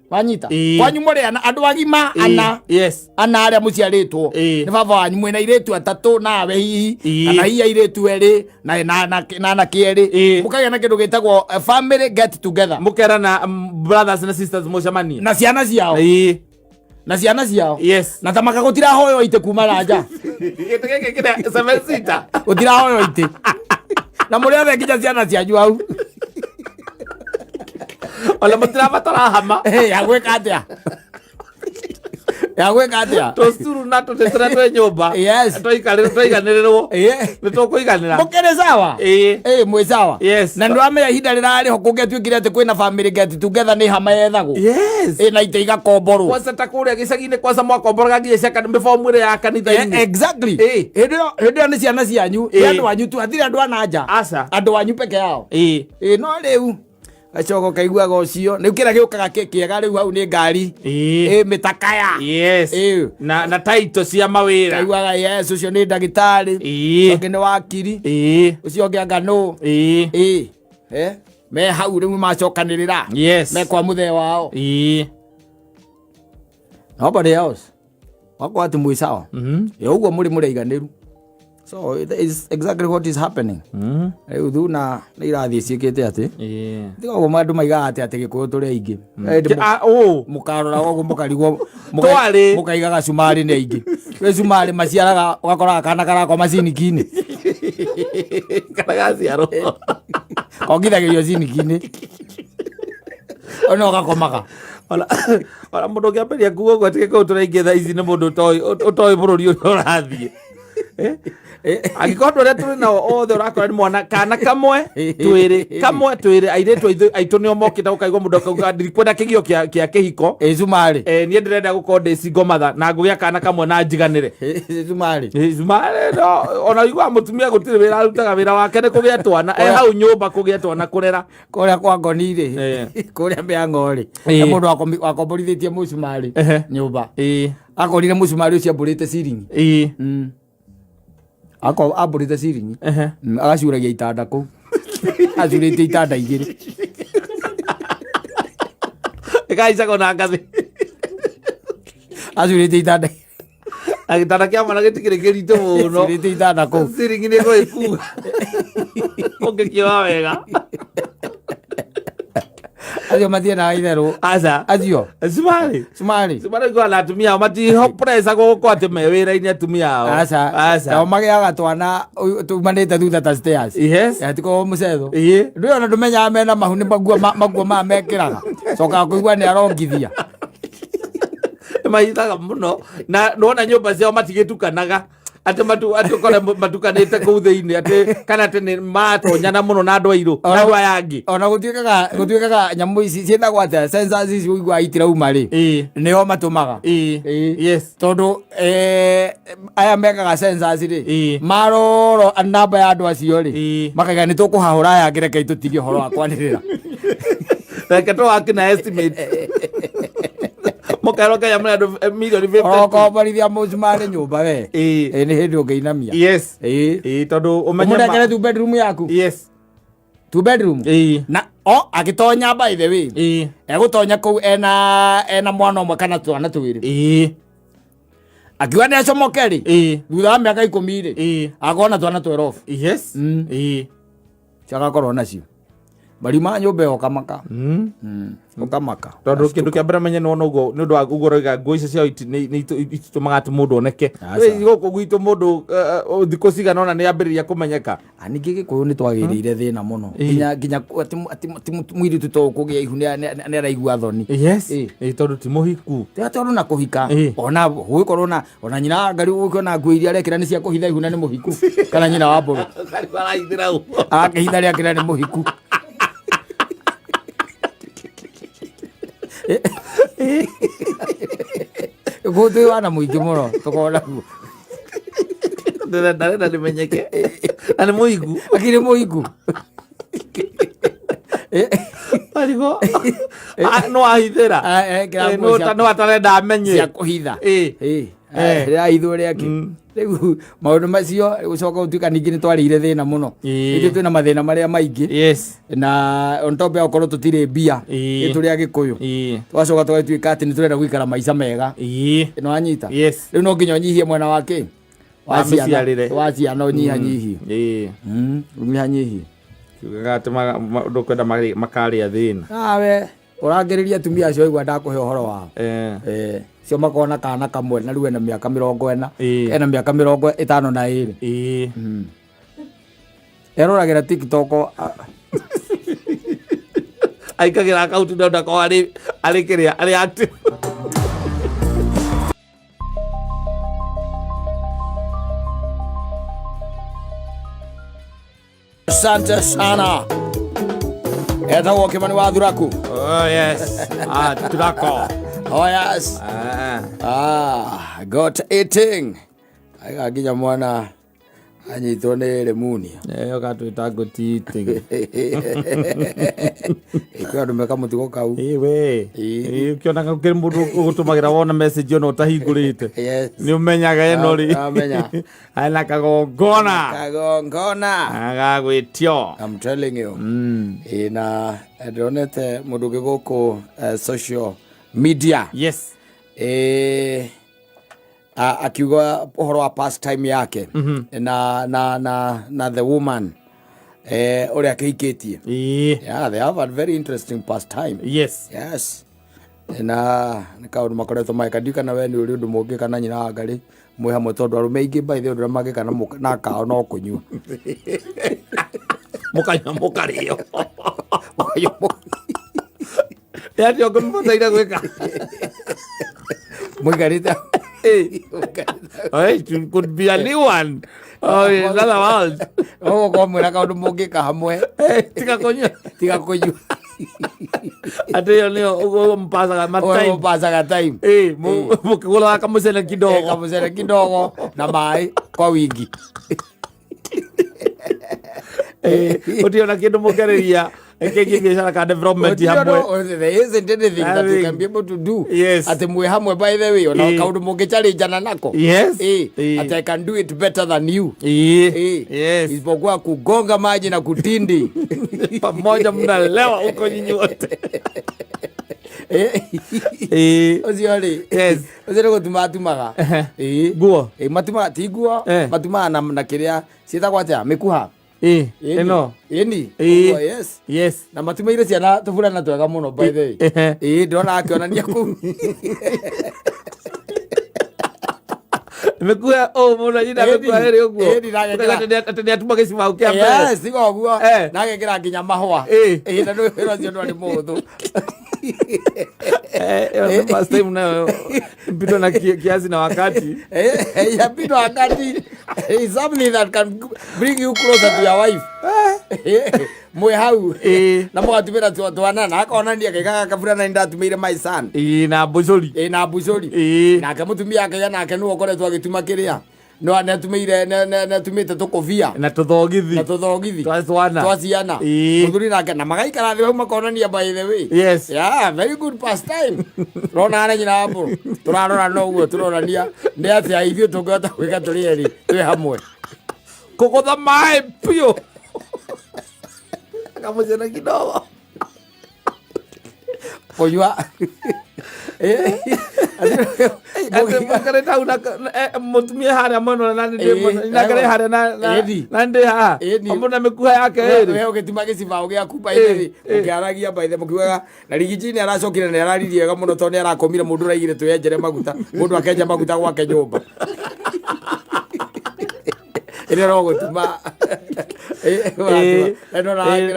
wanyita kwanyu muri ana andu agima ana ana aria muciaritwo ni baba wanyu mwina iretu atatu nawe hihi kana hihi iretu eri na kieri mukagĩa na kindu gitagwo family get together mukera na brothers na sisters mucemania na ciana ciao na ciana ciao na tamaka gutira hoyo ite kuma nanja gite gike kira 7 seater gutira hoyo ite na muri othe nginya ciana cianyu au wala mutira batara hama yagweka atia tosuru na tutetera twe nyumba toiganĩrĩrwo nĩtũkũiganĩra mũkĩrĩ sawa mwĩ sawa na nĩwamenya ihinda rĩrarĩho kũngĩtuĩkire atĩ kwĩna family get together nĩ hama yethagwo na ite igakomborwo kwanza ta kũrĩa gĩcagi-inĩ kwanza mwakomboraga nginya cia mĩbomu ĩrĩa ya kanitha-inĩ exactly hĩndĩ ĩyo nĩ ciana cianyu nĩ andũ anyu tu hatirĩ andũ a nanja andũ anyu peke yao no rĩu acoko kaiguaga ucio ni kira giukaga kiega riu hau ni ngari mitakaya na taito cia mawira kaiguaga ucio ni ndagitari ungi ni wakiri ucio ungi anga no me hau riu macokanirira me kwa muthe wao nobody else wako ati mwi sawa uguo muri muriganiru. So it is exactly what is happening. Riu thu na irathii ciikite ati ndigo mandu maiga ati gikuyu turi aingi mukarora uguo mukarigwo mukaigaga cumari ni aingi we cumari maciaraga ugakora kana karako macinikini kana gaciaro kongithagirio cinikini ona ugakomaga ona mundu ngiamberia kuga uguo ati gikuyu turi aingi thaa ici ni mundu utoi bururi uria urathie agikondo rä tå nao othe å rakora nä mwana kana kamwe twä airĩtu aitå nä o mokä te gå kaigua må ndå akauga ndirikwenda kä gio kä a kä hiko niä ndä renda gå korwo ndä cingo matha na ngå gä a kana kamwe na njiganä re ona iguaga må tumia gå tirä wä ra arutaga wä ra wake nä kå gä a twana hau nyå mba kå gä a twana kå rera kå rä a kwa ngonirä kå rä a mä ang'o rä må ndå wakomborithä tie må cumarä nyå mba akorire må cumarä å cio ambå rä te ciringi ambũrĩte ciringi agacuragia itanda kũu acurĩtie itanda igĩrĩ ĩkaicaga na ngathĩ acurĩtie itanda gĩtanda kĩa mwana gĩtikĩrĩ kĩritũ mũno acurĩtie itanda kũu ciringi nĩ gwĩkuga ũngĩkĩoa wega acio mathiĩ na itherũ acio cumari igua na atumia ao matiho pressure gũkũ atĩ me wĩra-inĩ atumia ao nao magĩaga twana tumanĩte thutha ta stairs atikorwo mũcetho ndũĩ ona ndũmenyaga mena mahu nĩ maguo maya mekĩraga cokaga kũigua nĩ arongithia mahithaga mũno na nona nyũmba ciao matigĩtukanaga ati kore matukanite kuu thiini ati kana ati ni matonyana muno na andu airu na andu aya angi ona gutwikaga nyamu ici ciendagwo atia sensors ici uigua itirauma ri nio matumaga tondu aya mekaga sensors ri maroro namba ya andu acio ri makaiga ni tukuhahura aya ngireke itutirie horo wa kwanirira reke twakina estimate mukaro kaya mwana milioni 50 okomborithia mũcumarĩ nyũmba we nĩ hĩndĩ ũngĩinamia tondu ũmũnengere tu bedroom yaku tu bedroom na agĩtonya by the way egũtonya kũu ena mwana ũmwe kana twana twĩrĩ akiuga nĩ acomoke rĩ thutha wa mĩaka 10 rĩ akona twana 12 ciagakorwo nacio barima nyũmba ĩyo ũkamaka ukamaka tondu kindu kia mbere menye no nogo ni ndu agugoroga ngo icio ciao itumaga ati mundu oneke guku gwitu mundu thikũ cigana ona ni ambĩrĩria kũmenyeka ningĩ gĩkũyũ nĩ twagĩrĩire thĩna mũno nginya mwĩrĩtu to kũgĩa ihu nĩ araigua thoni tondu ti mũhiku tondu na kũhika ona gũgĩkorwo ona nyina ngari ũgĩkĩona nguo iria arekĩra nĩ cia kũhitha ihu na nĩ mũhiku kana nyina wa mbũrũ akĩhitha rĩakĩra nĩ mũhiku gũtwĩ wana mũingĩ mũno tũkona guo ndarenda nĩmenyeke Na nĩ mũigu. Akĩrĩ mũigu. Marigo. No ahithĩra. No atarenda amenye. Cia kũhitha. Rĩrĩa ithũĩ rĩake. Rĩu maũndũ macio gũcoka gũtuĩka ningĩ nĩ twarĩire thĩna mũno. Ningĩ twĩna mathĩna marĩa maingĩ. Na on top ya gũkorwo tũtirĩ mbia tũrĩ Agĩkũyũ. Twacoka tũgatuĩka atĩ nĩ tũrenda gũikara maica mega. Ĩno wanyita. Rĩu no nginya ũnyihie mwena wake. Wa ciana ũnyihanyihie. Ũnyihanyihie. Kiugaga atĩ ndũkwenda makarĩa thĩna. Nawe ũrangĩrĩria atumia acio igua ndakũhe ũhoro wao. Cio makona kana kamwe na rĩu ena mĩaka 40 ena mĩaka 52. Eroragĩra TikTok aikagĩra akaunti ndona ko arĩ kĩrĩa arĩ active. Asante sana. Etagwo Kĩmani wa Thuraku. Oh yes. Thurako. Oh yes. Got eating. Aigakinya mwana anyitwo nĩ lemunia. Gatwĩta gũtiti. Kwĩ andũ meka mũtugo kau. We. Ũkĩonaga kĩrĩ mũndũ ũgũtũmagĩra wona message ono ũtahingũrĩte. Nĩ ũmenyaga ĩno rĩ. Ana kagongona. Agagwĩtio. I'm telling you. Na ndonete mũndũ gĩgũkũ social media. Akiuga ũhoro wa pastime yake na the woman ũrĩa akĩhikĩtie. They have a very interesting pastime. Yes. Na nĩ kaũndũ makoretwo magĩka ndiũkana we nĩ ũrĩ ũndũ mũngĩ kana nyina wa Ngarĩ mwĩ hamwe tondũ arũme aingĩ baithe ũndũ ũrĩa magĩka na kao no kũnyua. Mũkanyua mũkarĩo. Yaani ũkũmũteithia gwĩka. Mũikarĩte. It could be a new one. Oh, in another world. Kwa mwĩra kaũndũ mũngĩka hamwe. Tiga kũnyua. Atĩ yo nĩyo mpasaga time. Mũkĩgũraga kamũcere kidogo. Kamũcere kidogo na maĩ kwa wingi. Ũtiona kĩndũ mũkĩrĩria. Biashara ka development hamwe. There isn't anything that you can be able to do. Ati mwe hamwe by the way. Ona kaundu mũngĩchallenge nako. Ati I can do it better than you. Isipokuwa kugonga maji na kutindi. Pamoja mnalewa huko nyinyi wote. Oziori. Ozero gũtumatumaga. Guo. Matumaga ti guo. Matumaga na kĩrĩa ciĩtagwo atĩa mĩkuha. Eno. Yes. Na matumaire ciana tũbũrana twega mũno by the way. Ndona akĩonania kũu. Mekuha mũno nyina mekuha heri ũguo. Atĩ atuma gĩcima kĩa mbere. Yes, tiga ũguo. Na agekĩra nginya mahũa. Na nĩ wĩra ũcio ndwarĩ mũhũthũ. First time nayo mpito na kiasi na wakati. Mpito wakati is something that can bring you closer to your wife. Mwe hau na mũgatumĩra twana na akaonania kaigaga kabura na ndatumĩire my son. Na bucori. Na bucori. Na akamutumia akaya nake nĩwe ũkoretwo agĩtuma kĩrĩa. No natumĩte tũkobia na tũthogithi twa ciana mũthuri nake na magaikara thĩ hau makonania by the way. Very good pastime. Rona na nyina hapo tũrarora no ũguo tũronania nĩ atĩa ithuĩ tũngĩhota gwĩka tũrĩ erĩ twĩ hamwe kũgũtha maĩ piũ kamũcere kidogo kũnyua Mũkare tau na mũtumia harĩa mwena na nĩndĩ harĩa na ndĩ haha mũndũ mĩkuha yake ĩrĩ we ũgĩtuma gĩcibao gĩaku by the way ũkĩaragia by the mũkiugaga na rigiji nĩ aracokire nĩ araririe wega mũno tondũ nĩ arakomire mũndũ ũraigire twĩenjere maguta mũndũ akenja maguta gwake nyũmba ĩrĩa no gũtuma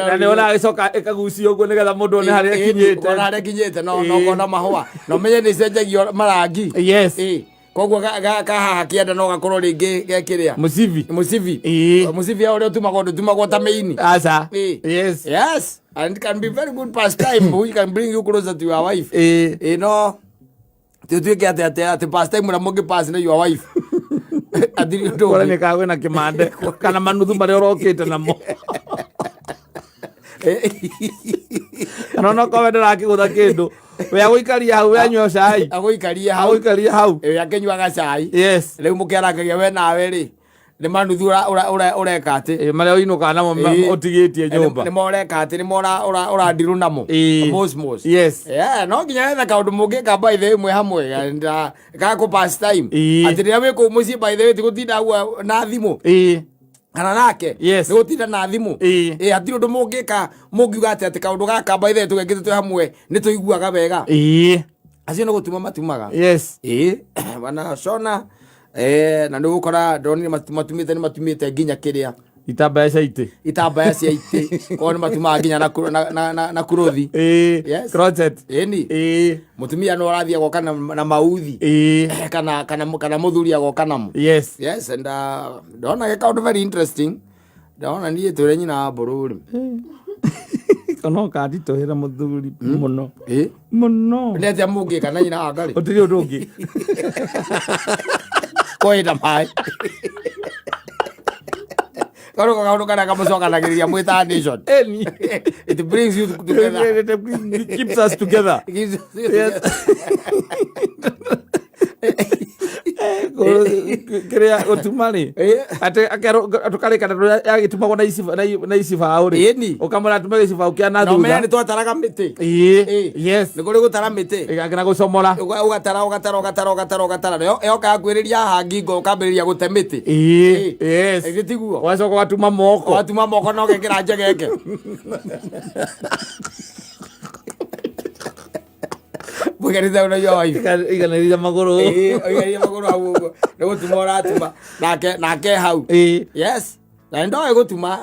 na nĩ ona agĩcoka ĩkagucio ũguo nĩgetha mũndũ one harĩa kinyĩte ona harĩa kinyĩte no kona mahũa no menye nĩ cenjagio marangi. Koguo kahaha kĩanda no gakorwo rĩngĩ gekĩrĩa mũcibi ũrĩa ũtumagwo ndũtumagwo ta mĩini. Yes, and it can be very good pastime which can bring you closer to your wife. No tutuĩke atĩ pastime na mũngĩ pass na your wife Athiri undu kora ni kawe na kimande kana manuthu mari orokite namo no ko wendera akigutha kindu we aguikaria hau we anywa cai aguikaria hau we akenywaga cai yes riu mukiaragagia we nawe ri ni manuthu ureka ati mari oinuka namo otigitie nyumba ni moreka ati ni mora ndiru namo mos yes no nginya etha kaundu mungika by the way hamwe ga ku pass time ati ria we ku muci by the way tigutinda na thimu kana nake ni gutinda na thimu ati undu mungika mungiuga ati kaundu gaka by the way tugekite tu hamwe ni tuiguaga wega acio no gutuma matumaga yes bana shona na ndu gukora ndoni matumite nginya kiria itambaya cia ite ko ni matuma nginya na kuruthi yes crochet ni mutumia no arathia goka na mauthi kana muthuri agoka namo yes and ndona ge kaundu very interesting ndona nie tore nyina bururi kono kadi tohera muthuri muno muno nete mungi kana nyina agari otiri undu ungi koida mai kaundu kana kamucokanagiria mwita nation it brings you together, it keeps us together kiria utumani ate atukari kana yagitumagwo na icibaũ ri ukamura atumage icibaũ kia na thutha no menya ni twataraga miti yes ni kuri gutara miti igakena gucomora ugatara yoka yakwiriria hangi ngo ukambiriria gute miti yes igitiguo wacoka watuma moko no gekira njegeke Bugarita una yo ai. Iganiriza maguru. Iganiriza maguru au. Nego tumora tuma. Nake hau. Yes. Na ndo egotuma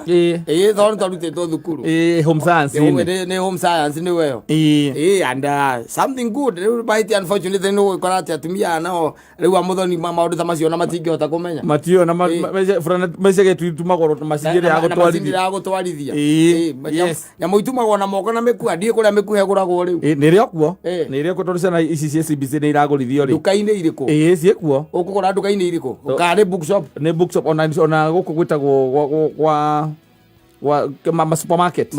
thon torute to thukuru home science ni home science ni weyo and something good but unfortunately no korate atumia nao riu amuthoni maundu tamacio na matingihota kumenya matio na frana mecege tuitumagwo macigire ya gutwarithia ya muitumagwo na moko na miku andie kuria miku heguragwo riu ni rio kuo tondu ciana ici cia CBC ni iragurithio ri duka-ini iriku ciekuo ukugura duka-ini iriku ukari bookshop ona guku gwitagwo wa supermarket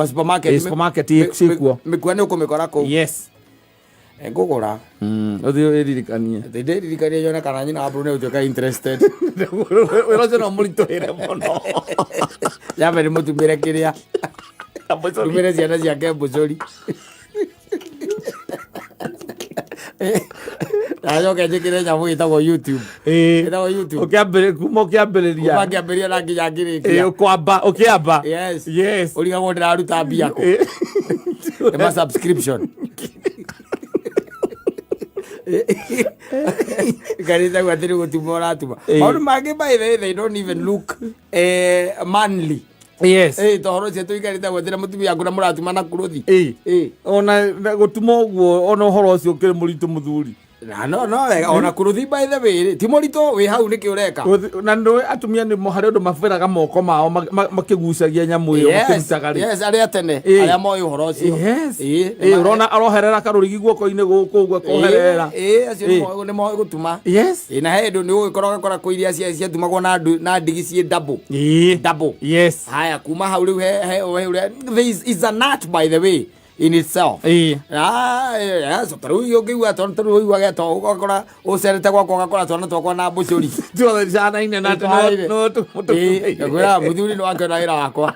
ikuo mikua ni ukumikora ku yes ngugura uthio iririkanie ndirikania yona kana nyina abru ne utuka interested weroje no murituhire muno ya bere mutumire kiria tumire ciana ciake mbũcũri ajoke njikire nyamu itagwo YouTube itagwo YouTube ukiambiriria na nginya ngirikia ukiamba yes urigagwo ndiraruta mbia ku ma subscription garita gwatiri gutumora tuma maundu mangi by the way they don't even look manly yes tohoro cia tuikarita gwetera mutumia akuna muratuma na kuruthi ona gutuma uguo ona uhoro ucio ukiri muritu muthuri no wega ona kuruthi by the way ti murito wi hau niki ureka na ndo atumia ni mohari undu mafiraga moko mao makigucagia nyamu iyo makirutaga ri yes aria tene aria moi uhoro ucio urona aroherera karurigi guoko-ini guku uguo koherera acio ni moi gutuma yes na hendu ni ugikora gakora ko iria cia tumagwo na ndigi cie double yes haya kuma hau riu he is a nut by the way in itself so taru yo giwa taru yo ga to ukora ucerete gwako gakora twana twakwa na mbucuri tuothe cana ine na no gwira muthuri no akona ira wakwa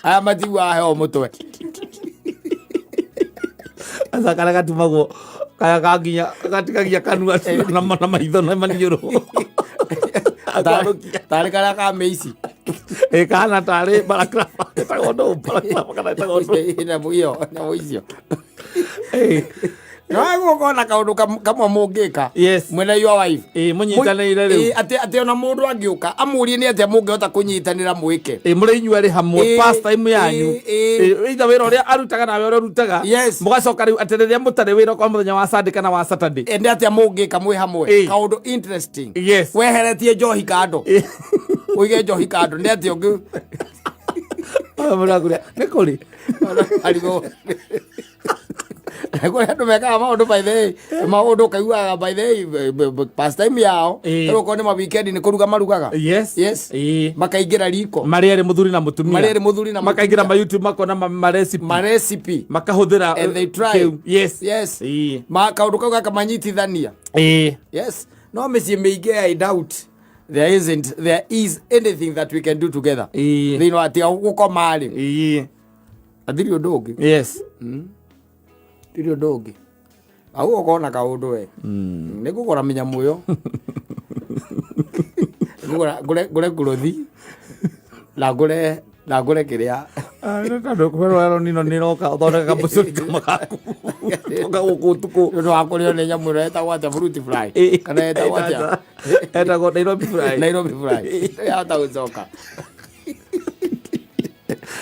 aya matigwa he o mutwe asa kana gatumagwo kaya kaginya gatikagia kanua na maitho na maniuru tari kana ka meisi kana tari barakrafa tagondo barakrafa kana tagondo ina buio na buicio no gukona kaundu kamwe mungika mwena your wife munyitanire riu ati ona mundu angiuka amurie ni ati mungihota kunyitanira mwike muri inyua ri hamwe past time yanyu ida wira uria arutaga nawe uria urutaga mugacoka riu ati riria mutare wira kwa muthenya wa Sunday kana wa Saturday ende ati mungika mwe hamwe kaundu interesting weheretie njohi kando uige njohi kando ni ati ungi Murakuria nikuri aligo Ego ya tumeka maundu by the maundu kaigua by the past time yao ero kone ma weekend ni kuruga marugaga yes makaingira riko mariere muthuri na mutumia makaingira ma YouTube makona ma recipe makahuthira and they try yes makaundu kauga kamanyitithania yes no meci meige I doubt there is anything that we can do together they know atia gukomari athiri undu yes Tirio dogi. Au ukona kaundu we. Nikugora minyamu yo. Ngure kurothi. Na ngure kiria. Ndo kwero nino niroka uthondeka bucuri kamagaku. Toka gukutuku. Ndo akorio ne nyamu reta wata fruit fry. Kana eta wata. Eta go Nairobi fry. Ya ta uzoka.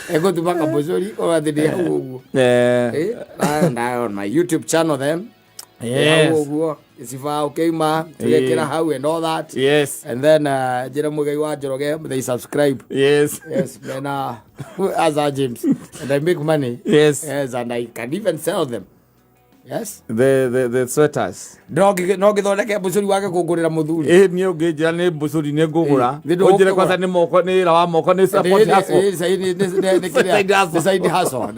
Ego tubaka bozori or the day and on my YouTube channel then isifa okay ma tulekera how and all that and then jira mugai wa joroge they subscribe yes then as James and I make money and I can even sell them the sweaters no githondeke bucuri wake kungurira muthuri ni ungijira ni bucuri ni ngugura unjire kwanza ni moko ni ra wa moko ni support hustle ni side hustle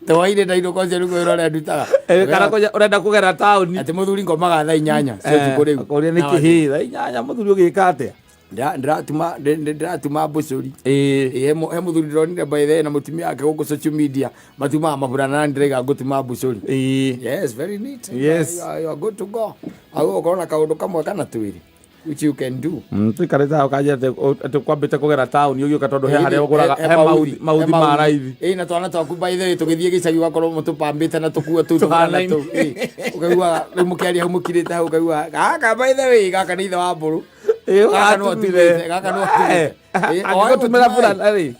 Tawaide ndaido kwanza rugo irore ndutaga kana koja urenda kugera town ati muthuri ngomaga tha 8 cio tukuri kuri ni kihi tha 8 muthuri ugika atia ndiratuma bucuri he muthuri ndonire by the na mutumia yake guku social media matuma maburana na ndirega gutuma bucuri yes very neat yes you are good to go au ukorona kaundu kamwe kana twiri which you can do tukareta ukaje ate kwambite kugera town yugi katondu he haria uguraga he maudi ma raithi na twana twaku by the tugithie gicagi wakorwo mutupambite na tukua tu twana tu ukaigua mukiaria mukirite hau ukaigua gaka by the way gaka ni ithe wa mburu gaka no tume agotumira fulana ri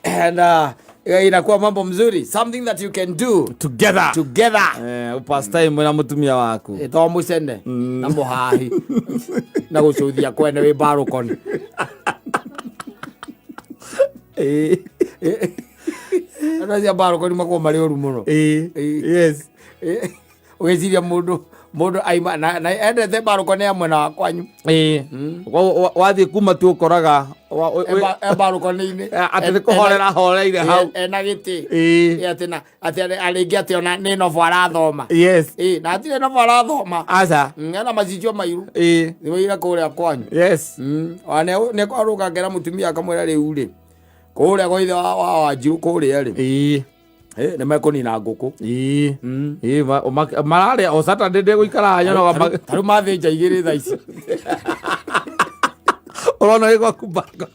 and inakuwa mambo mzuri something that you can do together past time na mutumia waku to musende na muhahi na gucuthia kwene wi barukoni Anasia barukoni mako mari oru muno yes ugeciria mundu aima na endete barukoni amwe na kwanyu wathie kuma tu ukoraga barukoni-ini ati kuhorera horeire hau ena giti ati aringi ati ona ni novo arathoma na atire novo arathoma aca ena macicio mairu niwaira kuria kwanyu ne kwaruka ngera mutumia akamwira riu ri kuria kwa ithe wa Wanjiru kuria ri nä mekunina ngũkũ mararä o Saturday ndä gå ikara nyonoga tarä mathä nja igä rä tha ici å rona gä gwaku mbarå